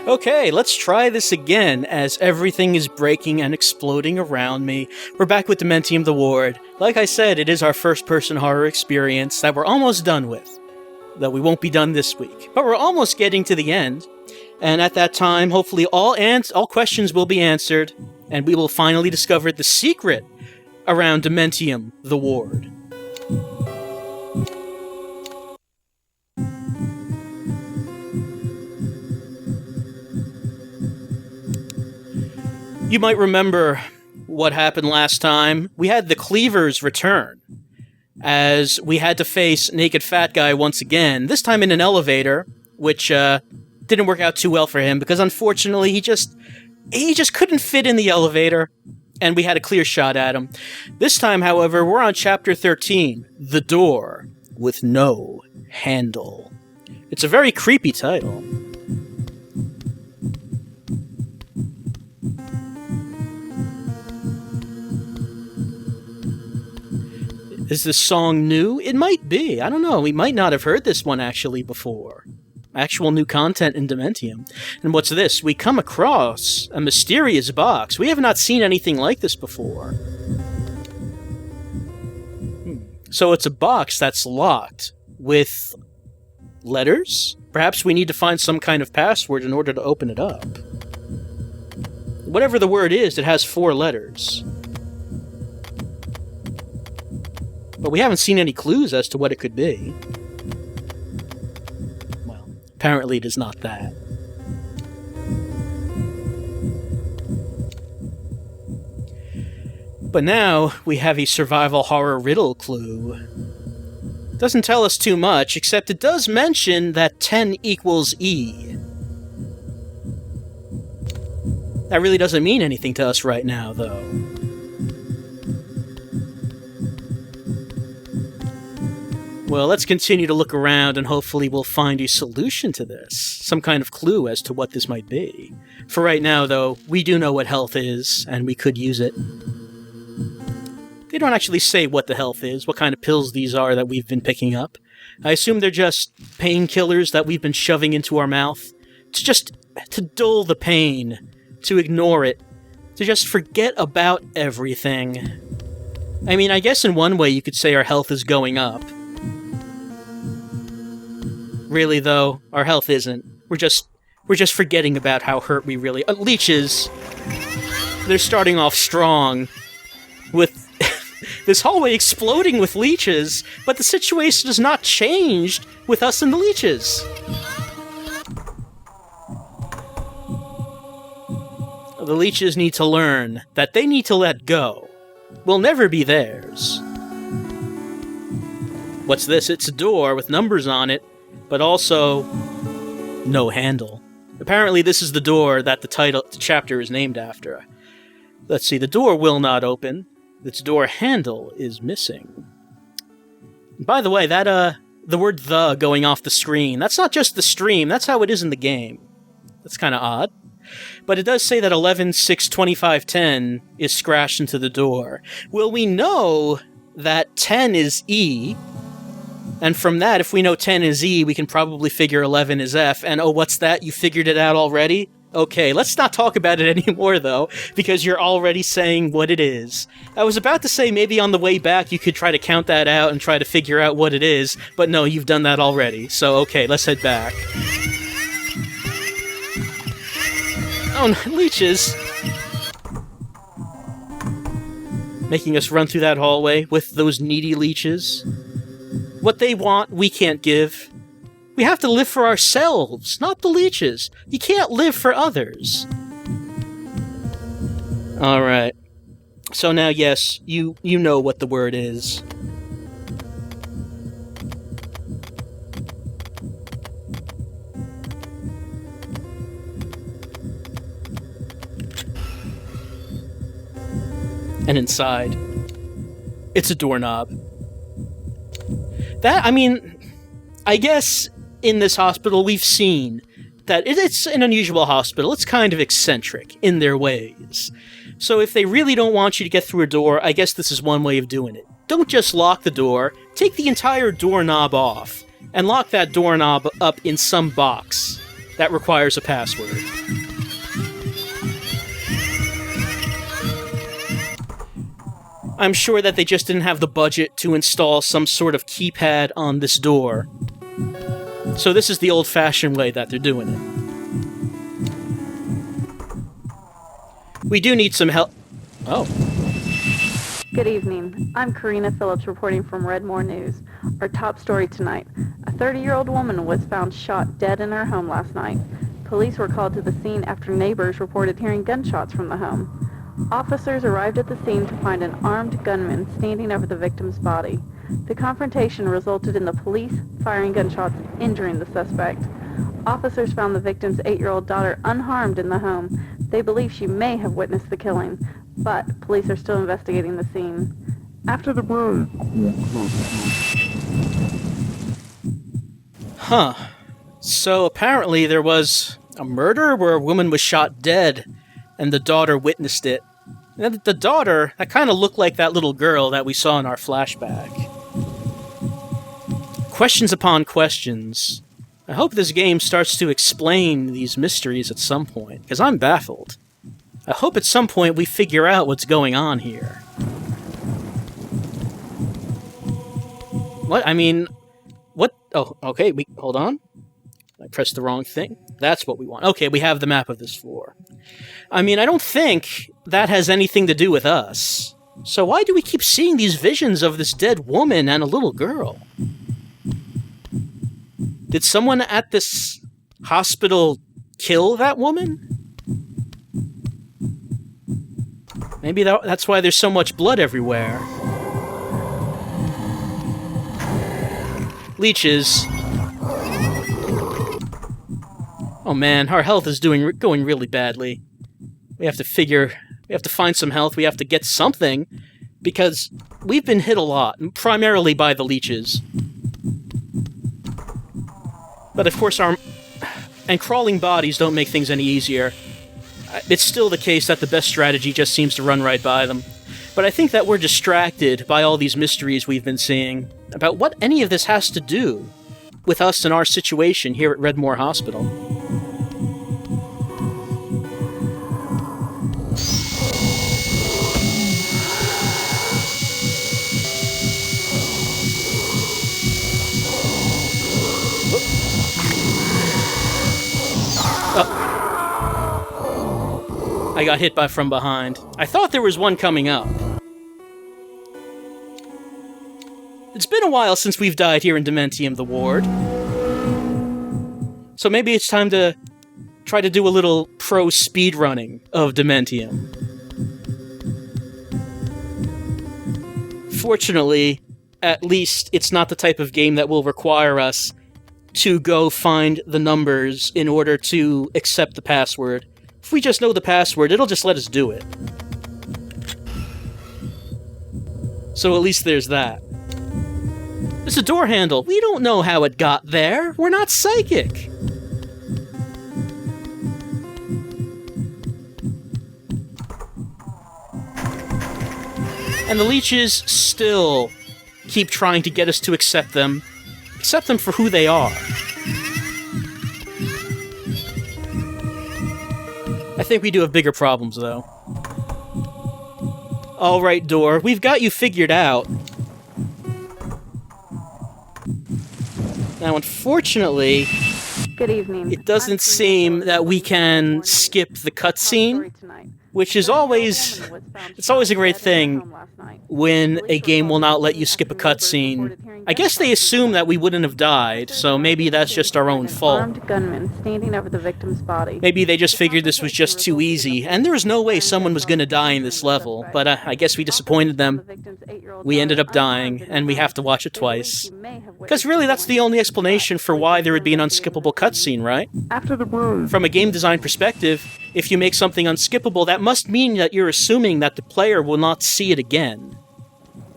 Okay, let's try this again, as everything is breaking and exploding around me. We're back with Dementium the Ward. Like I said, it is our first-person horror experience that we're almost done with. Though we won't be done this week. But we're almost getting to the end. And at that time, hopefully all questions will be answered, and we will finally discover the secret around Dementium the Ward. You might remember what happened last time. We had the Cleavers return, as we had to face Naked Fat Guy once again, this time in an elevator, which didn't work out too well for him, because unfortunately he just couldn't fit in the elevator, and we had a clear shot at him. This time, however, we're on Chapter 13, The Door with No Handle. It's a very creepy title. Is this song new? It might be. I don't know. We might not have heard this one actually before. Actual new content in Dementium. And what's this? We come across a mysterious box. We have not seen anything like this before. So it's a box that's locked with letters? Perhaps we need to find some kind of password in order to open it up. Whatever the word is, it has 4 letters. But we haven't seen any clues as to what it could be. Well, apparently it is not that. But now we have a survival horror riddle clue. Doesn't tell us too much, except it does mention that 10 equals E. That really doesn't mean anything to us right now, though. Well, let's continue to look around and hopefully we'll find a solution to this. Some kind of clue as to what this might be. For right now, though, we do know what health is, and we could use it. They don't actually say what the health is, what kind of pills these are that we've been picking up. I assume they're just painkillers that we've been shoving into our mouth. To dull the pain. To ignore it. To just forget about everything. I mean, I guess in one way you could say our health is going up. Really, though, our health isn't. We're just forgetting about how hurt we really... Leeches! They're starting off strong with this hallway exploding with leeches, but the situation has not changed with us and the leeches. The leeches need to learn that they need to let go. We'll never be theirs. What's this? It's a door with numbers on it, but also no handle. Apparently this is the door that the chapter is named after. Let's see, the door will not open. Its door handle is missing. By the way, that the word "the" going off the screen, that's not just the stream, that's how it is in the game. That's kind of odd. But it does say that 11-6-25-10 is scratched into the door. Well, we know that 10 is E, and from that, if we know 10 is E, we can probably figure 11 is F, and oh, what's that? You figured it out already? Okay, let's not talk about it anymore, though, because you're already saying what it is. I was about to say maybe on the way back you could try to count that out and try to figure out what it is, but no, you've done that already, so okay, let's head back. Oh, no, leeches! Making us run through that hallway with those needy leeches. What they want, we can't give. We have to live for ourselves, not the leeches. You can't live for others. Alright. So now, yes, you know what the word is. And inside, it's a doorknob. That, I mean, I guess in this hospital we've seen that it's an unusual hospital. It's kind of eccentric in their ways. So if they really don't want you to get through a door, I guess this is one way of doing it. Don't just lock the door, take the entire doorknob off, and lock that doorknob up in some box that requires a password. I'm sure that they just didn't have the budget to install some sort of keypad on this door. So this is the old-fashioned way that they're doing it. We do need some help. Oh. Good evening. I'm Karina Phillips reporting from Redmore News. Our top story tonight. A 30-year-old woman was found shot dead in her home last night. Police were called to the scene after neighbors reported hearing gunshots from the home. Officers arrived at the scene to find an armed gunman standing over the victim's body. The confrontation resulted in the police firing gunshots, injuring the suspect. Officers found the victim's 8-year-old daughter unharmed in the home. They believe she may have witnessed the killing, but police are still investigating the scene. After the break. Huh. So apparently there was a murder where a woman was shot dead and the daughter witnessed it. And the daughter, that kind of looked like that little girl that we saw in our flashback. Questions upon questions. I hope this game starts to explain these mysteries at some point, because I'm baffled. I hope at some point we figure out what's going on here. What? I mean, what? Oh, okay, hold on. I pressed the wrong thing. That's what we want. Okay, we have the map of this floor. I mean, I don't think that has anything to do with us. So why do we keep seeing these visions of this dead woman and a little girl? Did someone at this hospital kill that woman? Maybe that's why there's so much blood everywhere. Leeches. Oh man, our health is going really badly. We have to find some health, we have to get something, because we've been hit a lot, primarily by the leeches. But of course and crawling bodies don't make things any easier. It's still the case that the best strategy just seems to run right by them. But I think that we're distracted by all these mysteries we've been seeing about what any of this has to do with us and our situation here at Redmore Hospital. I got hit from behind. I thought there was one coming up. It's been a while since we've died here in Dementium, the ward. So maybe it's time to try to do a little pro speedrunning of Dementium. Fortunately, at least it's not the type of game that will require us to go find the numbers in order to accept the password. If we just know the password, it'll just let us do it. So at least there's that. It's a door handle. We don't know how it got there. We're not psychic. And the leeches still keep trying to get us to accept them for who they are. I think we do have bigger problems, though. Alright, door. We've got you figured out. Now, unfortunately, Good evening. It doesn't seem that we can skip the cutscene, which is always... It's always a great thing when a game will not let you skip a cutscene. I guess they assume that we wouldn't have died, so maybe that's just our own fault. Armed gunman standing over the victim's body. Maybe they just figured this was just too easy, and there was no way someone was going to die in this level, but I guess we disappointed them. We ended up dying, and we have to watch it twice. Because really, that's the only explanation for why there would be an unskippable cutscene, right? After the break. From a game design perspective, if you make something unskippable, that must mean that you're assuming that the player will not see it again.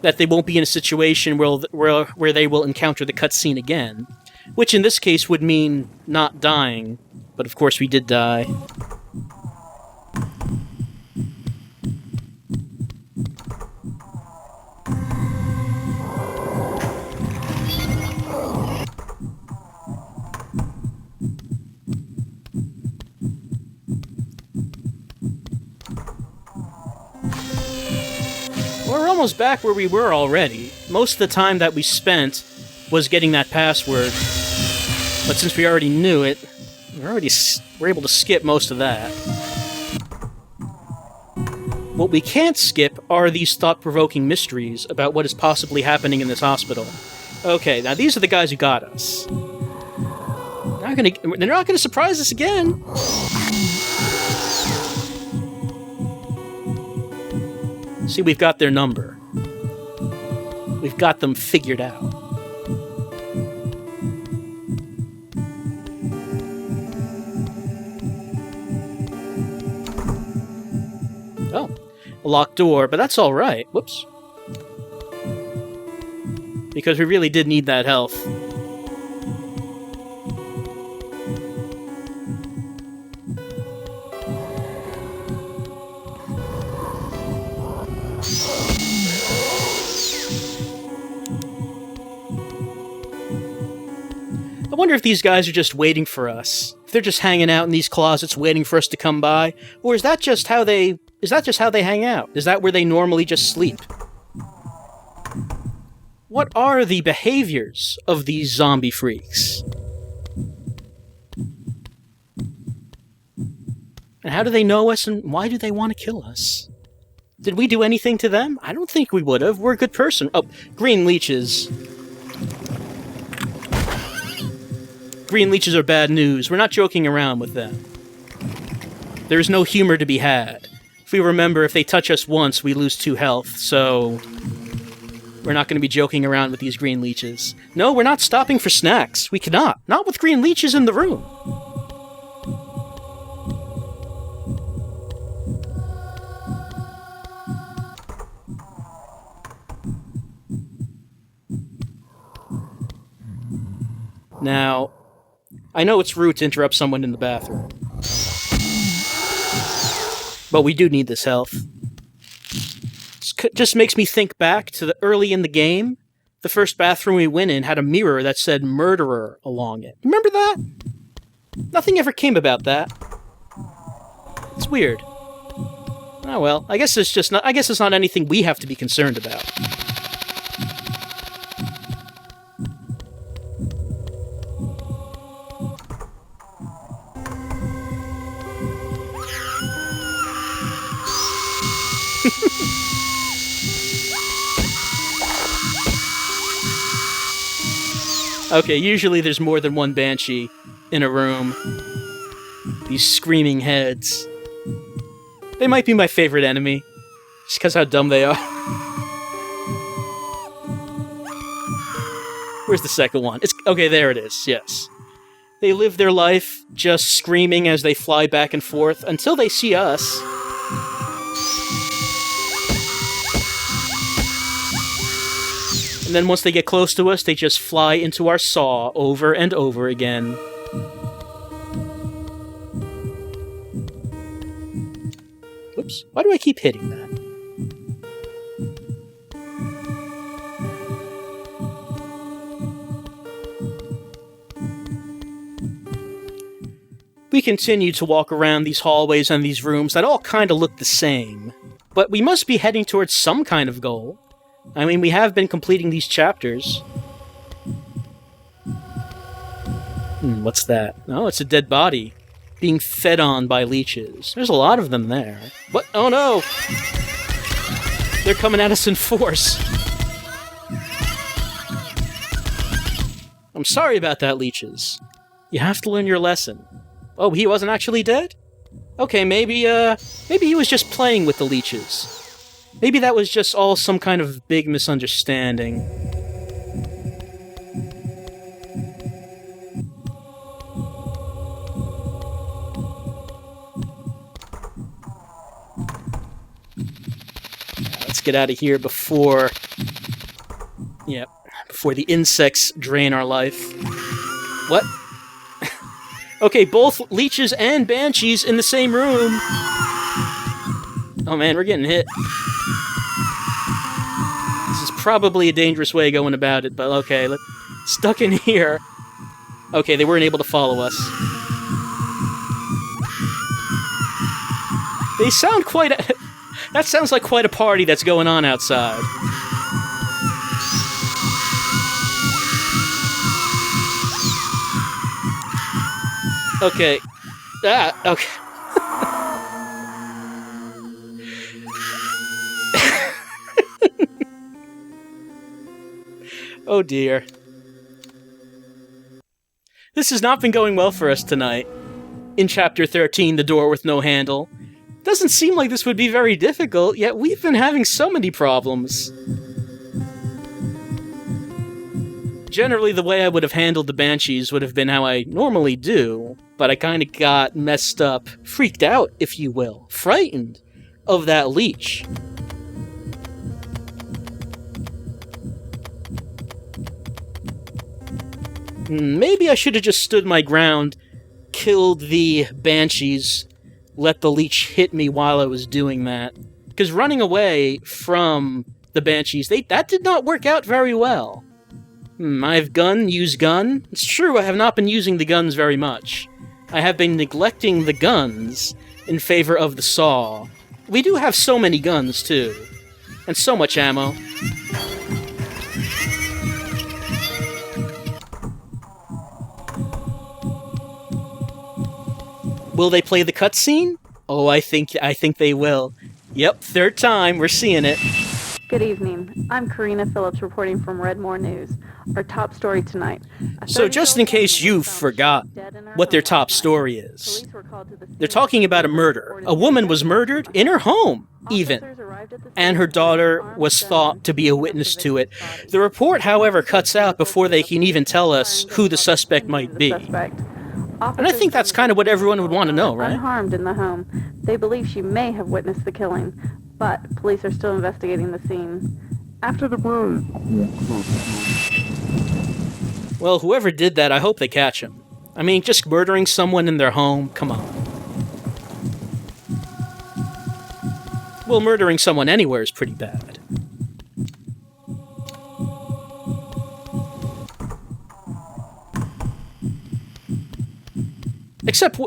That they won't be in a situation where they will encounter the cutscene again. Which in this case would mean not dying. But of course we did die. We're almost back where we were already. Most of the time that we spent was getting that password. But since we already knew it, we're able to skip most of that. What we can't skip are these thought-provoking mysteries about what is possibly happening in this hospital. Okay, now these are the guys who got us. They're not gonna surprise us again. See, we've got their number. We've got them figured out. Oh, a locked door, but that's all right. Whoops. Because we really did need that health. I wonder if these guys are just waiting for us. If they're just hanging out in these closets waiting for us to come by, or is that just how they hang out? Is that where they normally just sleep? What are the behaviors of these zombie freaks? And how do they know us, and why do they want to kill us? Did we do anything to them? I don't think we would have. We're a good person. Oh, green leeches. Green leeches are bad news. We're not joking around with them. There's no humor to be had. If we remember, if they touch us once, we lose 2 health, so we're not going to be joking around with these green leeches. No, we're not stopping for snacks. We cannot. Not with green leeches in the room. Now, I know it's rude to interrupt someone in the bathroom, but we do need this health. It just makes me think back to the early in the game. The first bathroom we went in had a mirror that said murderer along it. Remember that? Nothing ever came about that. It's weird. Oh well, I guess it's not anything we have to be concerned about. Okay, usually there's more than one banshee in a room. These screaming heads. They might be my favorite enemy, just because how dumb they are. Where's the second one? Okay, there it is, yes. They live their life just screaming as they fly back and forth until they see us. And then once they get close to us, they just fly into our saw over and over again. Whoops. Why do I keep hitting that? We continue to walk around these hallways and these rooms that all kind of look the same. But we must be heading towards some kind of goal. I mean, we have been completing these chapters. What's that? Oh, it's a dead body. Being fed on by leeches. There's a lot of them there. What? Oh no! They're coming at us in force. I'm sorry about that, leeches. You have to learn your lesson. Oh, he wasn't actually dead? Okay, maybe he was just playing with the leeches. Maybe that was just all some kind of big misunderstanding. Let's get out of here before the insects drain our life. What? Okay, both leeches and banshees in the same room. Oh man, we're getting hit. This is probably a dangerous way of going about it, but okay, stuck in here. Okay, they weren't able to follow us. They sound quite That sounds like quite a party that's going on outside. Okay. Okay. Oh dear. This has not been going well for us tonight. In Chapter 13, The Door with No Handle. Doesn't seem like this would be very difficult, yet we've been having so many problems. Generally, the way I would have handled the banshees would have been how I normally do, but I kind of got messed up, freaked out, if you will, frightened of that leech. Maybe I should have just stood my ground, killed the banshees, let the leech hit me while I was doing that. Because running away from the banshees, that did not work out very well. I've used gun. It's true, I have not been using the guns very much. I have been neglecting the guns in favor of the saw. We do have so many guns, too. And so much ammo. Will they play the cutscene? Oh, I think they will. Yep, third time, we're seeing it. Good evening. I'm Karina Phillips reporting from Redmore News. Our top story tonight. So just in case you forgot what their top story is, they're talking about a murder. A woman was murdered in her home, even. And her daughter was thought to be a witness to it. The report, however, cuts out before they can even tell us who the suspect might be. And I think that's kind of what everyone would want to know, right? Unharmed in the home. They believe she may have witnessed the killing, but police are still investigating the scene. After the murder. Well, whoever did that, I hope they catch him. I mean, just murdering someone in their home, come on. Well, murdering someone anywhere is pretty bad.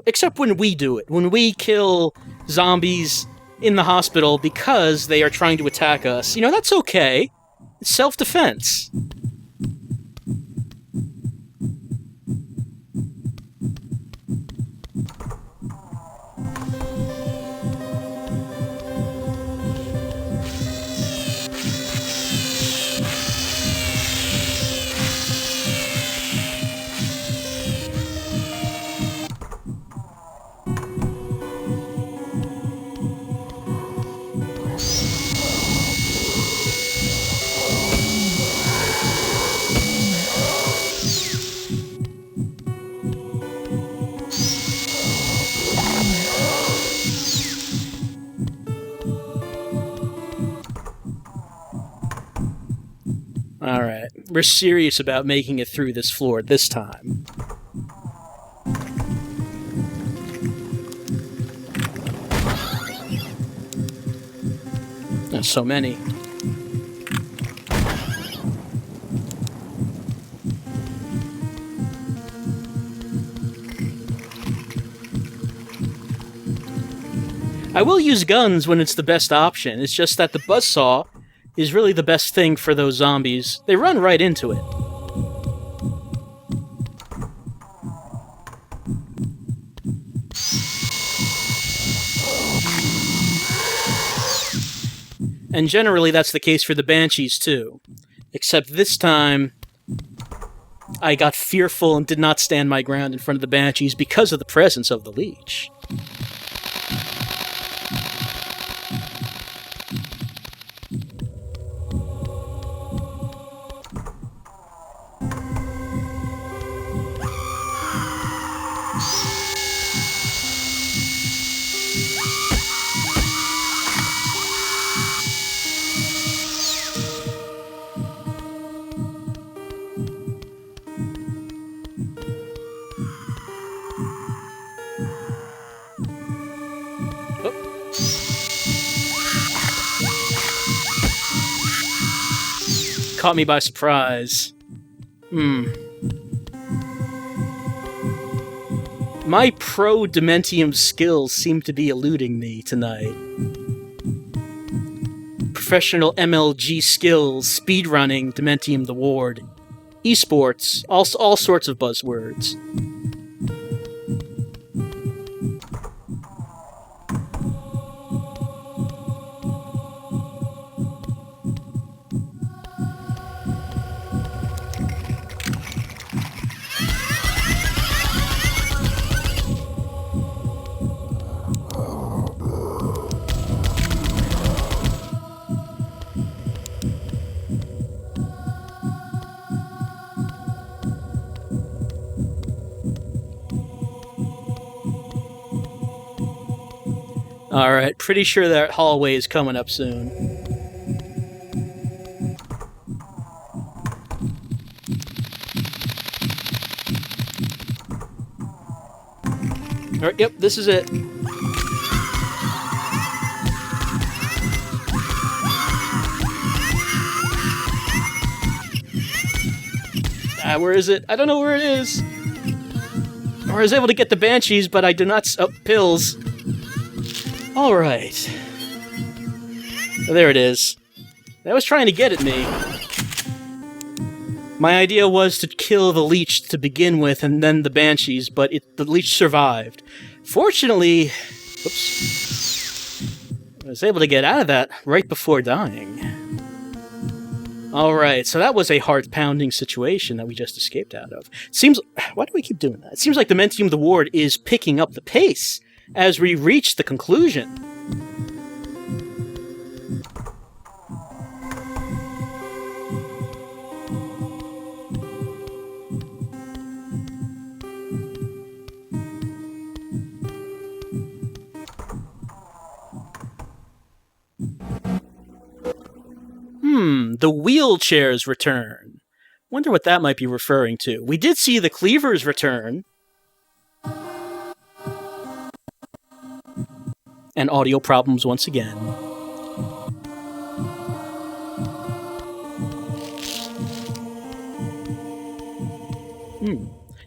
Except when we do it. When we kill zombies in the hospital because they are trying to attack us. You know, that's okay. It's self-defense. Alright, we're serious about making it through this floor this time. There's so many. I will use guns when it's the best option. It's just that the buzzsaw is really the best thing for those zombies. They run right into it. And generally that's the case for the banshees too. Except this time, I got fearful and did not stand my ground in front of the banshees because of the presence of the leech. Caught me by surprise. My pro Dementium skills seem to be eluding me tonight. professional MLG skills, speedrunning, Dementium the Ward, esports, all sorts of buzzwords. Alright, pretty sure that hallway is coming up soon. Alright, yep, this is it. Where is it? I don't know where it is. I was able to get the banshees, but I do not... Oh, pills. Alright. There it is. That was trying to get at me. My idea was to kill the leech to begin with, and then the banshees, but the leech survived. Fortunately... Whoops. I was able to get out of that right before dying. Alright, so that was a heart-pounding situation that we just escaped out of. Seems... Why do we keep doing that? It seems like Dementium the Ward is picking up the pace as we reach the conclusion. The wheelchairs return. Wonder what that might be referring to. We did see the cleavers return. And audio problems once again.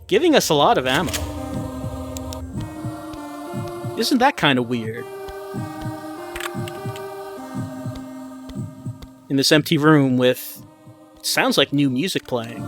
Giving us a lot of ammo. Isn't that kind of weird? In this empty room with... sounds like new music playing.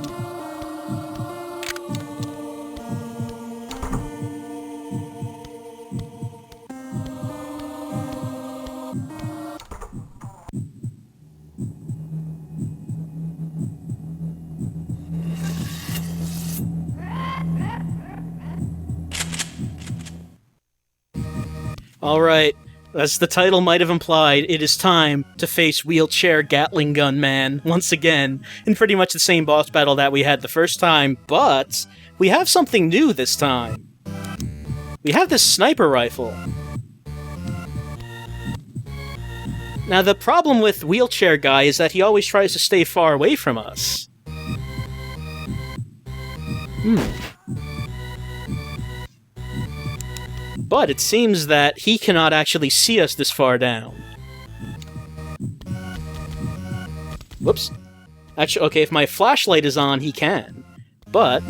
Alright, as the title might have implied, it is time to face Wheelchair Gatling Gun Man once again, in pretty much the same boss battle that we had the first time, but we have something new this time. We have this sniper rifle. Now, the problem with Wheelchair Guy is that he always tries to stay far away from us. But it seems that he cannot actually see us this far down. Whoops. Actually, okay, if my flashlight is on, he can. But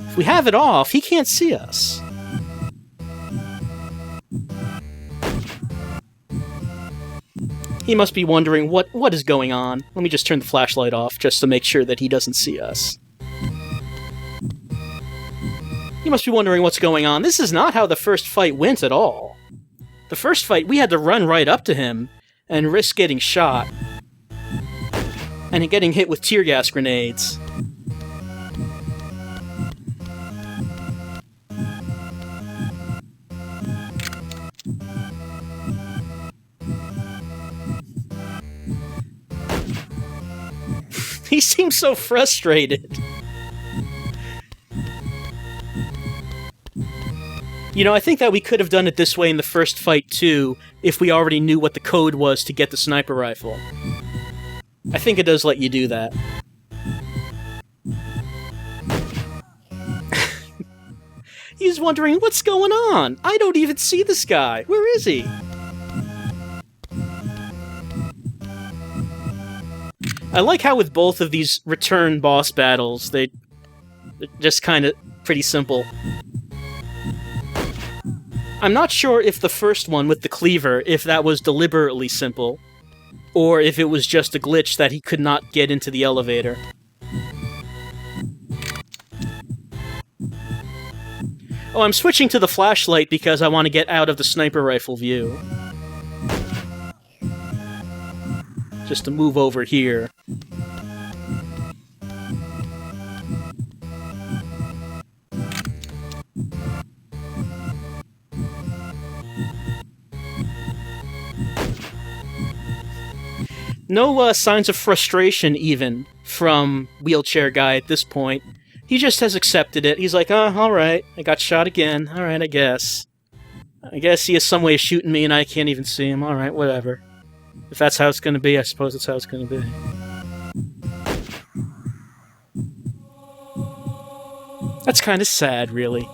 if we have it off, he can't see us. He must be wondering what is going on. Let me just turn the flashlight off just to make sure that he doesn't see us. You must be wondering what's going on. This is not how the first fight went at all. The first fight, we had to run right up to him and risk getting shot. And getting hit with tear gas grenades. He seems so frustrated. You know, I think that we could have done it this way in the first fight, too, if we already knew what the code was to get the sniper rifle. I think it does let you do that. He's wondering, what's going on? I don't even see this guy. Where is he? I like how with both of these return boss battles, they're just kind of pretty simple. I'm not sure if the first one with the cleaver, if that was deliberately simple, or if it was just a glitch that he could not get into the elevator. Oh, I'm switching to the flashlight because I want to get out of the sniper rifle view. Just to move over here. No signs of frustration, even, from Wheelchair Guy at this point. He just has accepted it. He's like, alright, I got shot again. Alright, I guess. I guess he has some way of shooting me and I can't even see him. Alright, whatever. If that's how it's gonna be, I suppose that's how it's gonna be. That's kind of sad, really.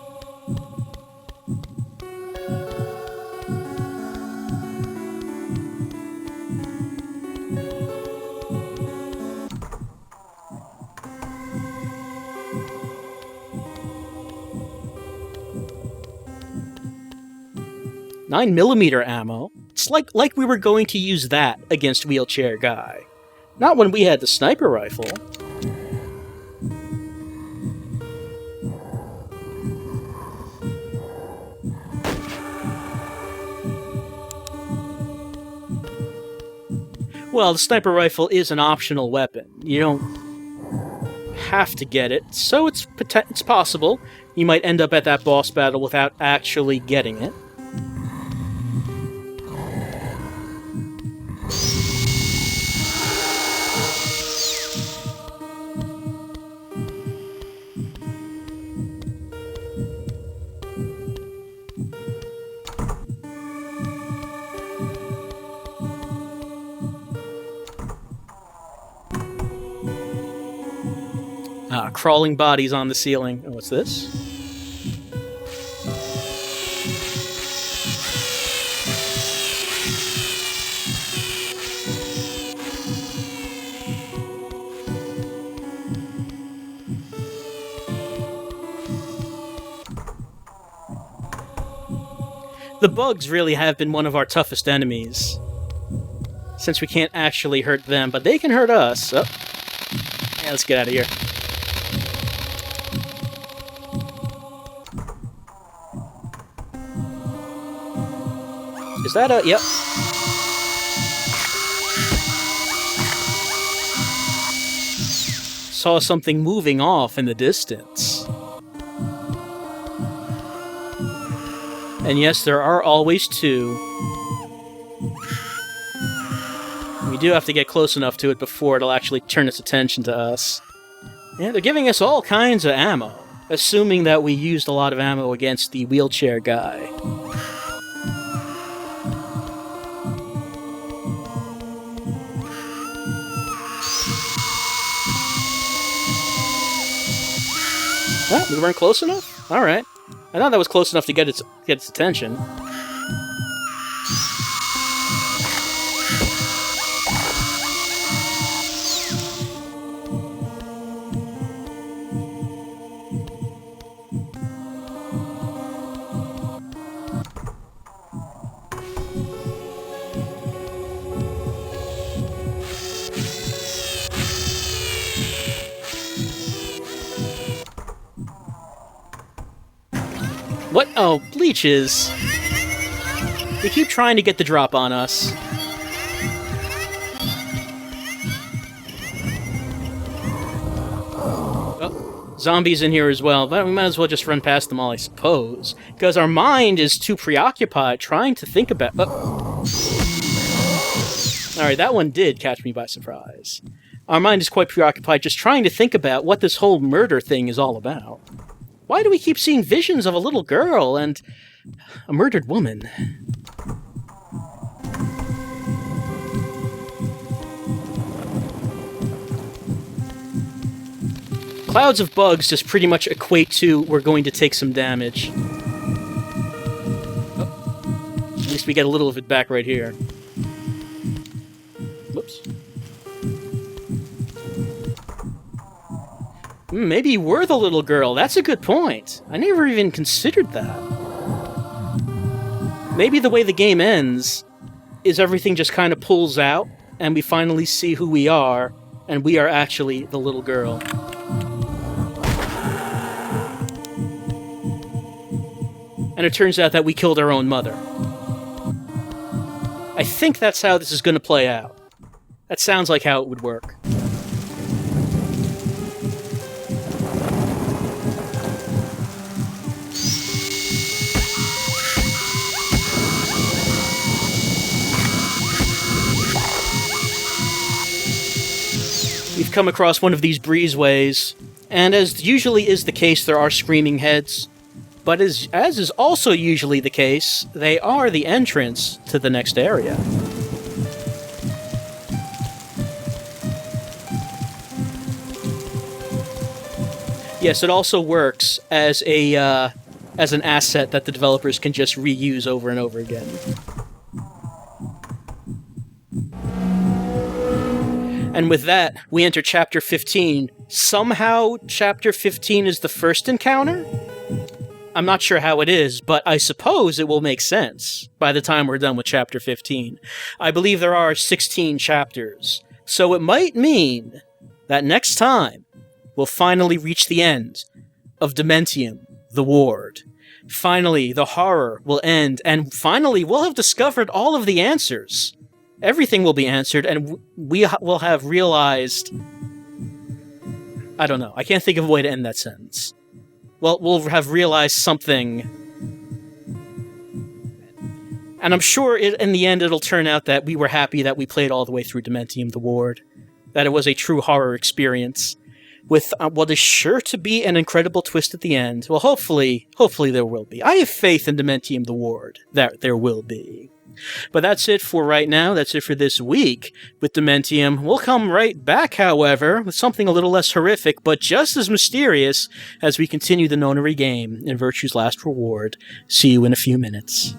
.9mm ammo. It's like we were going to use that against Wheelchair Guy. Not when we had the sniper rifle. Well, the sniper rifle is an optional weapon. You don't have to get it, so it's possible you might end up at that boss battle without actually getting it. Crawling bodies on the ceiling. Oh, what's this? The bugs really have been one of our toughest enemies, since we can't actually hurt them, but they can hurt us. Oh. Yeah, let's get out of here. Is that a... Yep. Saw something moving off in the distance. And yes, there are always two. We do have to get close enough to it before it'll actually turn its attention to us. Yeah, they're giving us all kinds of ammo, assuming that we used a lot of ammo against the Wheelchair Guy. Well, we weren't close enough? Alright. I thought that was close enough to get its attention. What? Oh, Leeches. They keep trying to get the drop on us. Oh, zombies in here as well, but we might as well just run past them all, I suppose. Because our mind is too preoccupied trying to think about... Oh. Alright, that one did catch me by surprise. Our mind is quite preoccupied just trying to think about what this whole murder thing is all about. Why do we keep seeing visions of a little girl and a murdered woman? Clouds of bugs just pretty much equate to we're going to take some damage. Oh, at least we get a little of it back right here. Whoops. Maybe you were the little girl. That's a good point. I never even considered that. maybe the way the game ends is everything just kind of pulls out, and we finally see who we are, and we are actually the little girl. And it turns out that we killed our own mother. I think that's how this is going to play out. That sounds like how it would work. We've come across one of these breezeways, and as usually is the case, there are screaming heads. But as is also usually the case, they are the entrance to the next area. Yes, it also works as an asset that the developers can just reuse over and over again. And with that, we enter Chapter 15. Somehow, Chapter 15 is the first encounter? I'm not sure how it is, but I suppose it will make sense by the time we're done with Chapter 15. I believe there are 16 chapters, so it might mean that next time we'll finally reach the end of Dementium, the ward. Finally, the horror will end, and finally we'll have discovered all of the answers. Everything will be answered, and we will have realized... I don't know. I can't think of a way to end that sentence. Well, we'll have realized something. And I'm sure in the end it'll turn out that we were happy that we played all the way through Dementium, the ward. That it was a true horror experience. With what is sure to be an incredible twist at the end. Well, hopefully there will be. I have faith in Dementium, the ward. That there will be. But that's it for right now. That's it for this week with Dementium. We'll come right back, however, with something a little less horrific, but just as mysterious as we continue the nonary game in Virtue's Last Reward. See you in a few minutes.